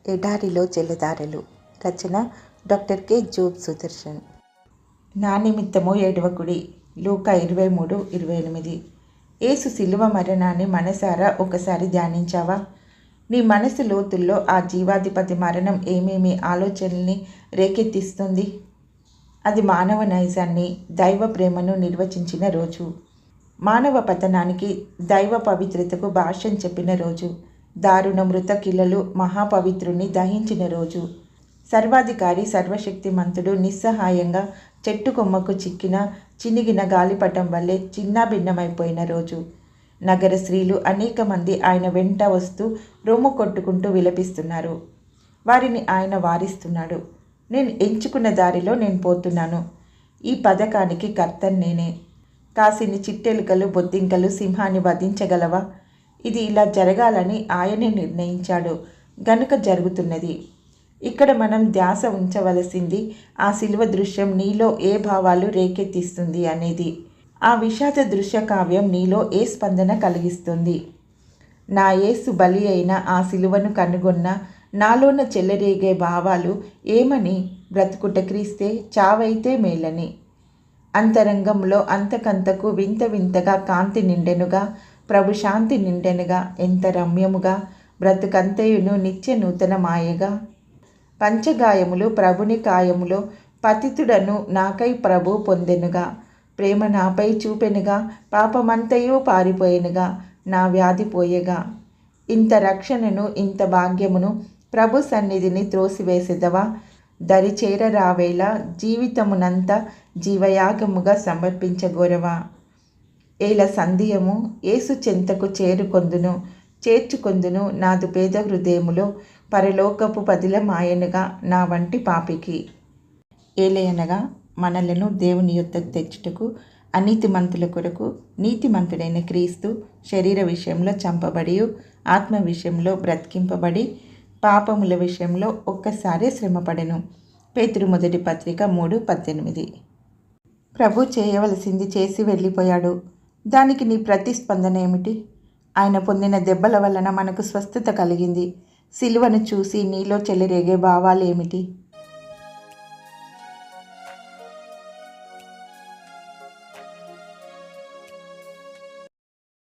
ఎడారిలో జలధారలు. రచన doctor K. Job Sudarshan. నా నిమిత్తము ఏడవకుడి. లూకా 23:28. యేసు శిలువ మరణాన్ని మనసారా ఒకసారి ధ్యానించావా? నీ మనసు లోతుల్లో ఆ జీవాధిపతి మరణం ఏమేమి ఆలోచనల్ని రేకెత్తిస్తుంది? అది మానవ నైజాన్ని, దైవ ప్రేమను నిర్వచించిన రోజు. మానవ పతనానికి, దైవ పవిత్రతకు భాష్యం చెప్పిన రోజు. దారుణ మృతకిలలు మహాపవిత్రుణ్ణి దహించిన రోజు. సర్వాధికారి, సర్వశక్తిమంతుడు నిస్సహాయంగా చెట్టు కొమ్మకు చినిగిన గాలిపటం వల్లే చిన్నాభిన్నమైపోయిన రోజు. నగర స్త్రీలు అనేక మంది ఆయన వెంట వస్తూ రొమ్ము కొట్టుకుంటూ విలపిస్తున్నారు. వారిని ఆయన వారిస్తున్నాడు. నేను ఎంచుకున్న దారిలో నేను పోతున్నాను. ఈ పథకానికి కర్తను నేనే. కాసిని చిట్టెలుకలు, బొద్దింకలు సింహాన్ని వధించగలవా? ఇది ఇలా జరగాలని ఆయనే నిర్ణయించాడు గనుక జరుగుతున్నది. ఇక్కడ మనం ధ్యాస ఉంచవలసింది ఆ శిలువ దృశ్యం నీలో ఏ భావాలు రేకెత్తిస్తుంది అనేది. ఆ విషాద దృశ్య కావ్యం నీలో ఏ స్పందన కలిగిస్తుంది? నా యేసు బలి అయిన ఆ శిలువను కనుగొన్న నాలోన చెలరేగే భావాలు ఏమని? బ్రతుకుట క్రీస్తే, చావైతే మేలని. అంతరంగంలో అంతకంతకు వింత వింతగా కాంతి నిండెనుగా, ప్రభు శాంతి నిండెనుగా, ఎంత రమ్యముగా, బ్రతుకంతయును నిత్య నూతన మాయగా. పంచగాయములు ప్రభుని కాయములో, పతితుడను నాకై ప్రభు పొందెనుగా, ప్రేమ నాపై చూపెనుగా, పాపమంతయు పారిపోయెనుగా, నా వ్యాధి పోయెగా. ఇంత రక్షణను, ఇంత భాగ్యమును, ప్రభు సన్నిధిని త్రోసివేసెదవా? దరిచేరరావేళ జీవితమునంతా జీవయాగముగా సమర్పించగోరవా? ఏల సంధియము యేసు చెంతకు చేర్చుకొందును నాదు పేద హృదయములో, పరలోకపు పదిలమాయనుగా నా వంటి పాపికి. ఏలయనగా మనలను దేవుని యొద్దకు తెచ్చుటకు అనీతిమంతుల కొరకు నీతిమంతుడైన క్రీస్తు శరీర విషయంలో చంపబడి, ఆత్మ విషయంలో బ్రతికింపబడి, పాపముల విషయంలో ఒక్కసారే శ్రమపడెను. పేతురు మొదటి పత్రిక 3:18. ప్రభు చేయవలసింది చేసి వెళ్ళిపోయాడు. దానికి నీ ప్రతిస్పందన ఏమిటి? ఆయన పొందిన దెబ్బల వలన మనకు స్వస్థత కలిగింది. సిలువను చూసి నీలో చెలరేగే భావాలు ఏమిటి?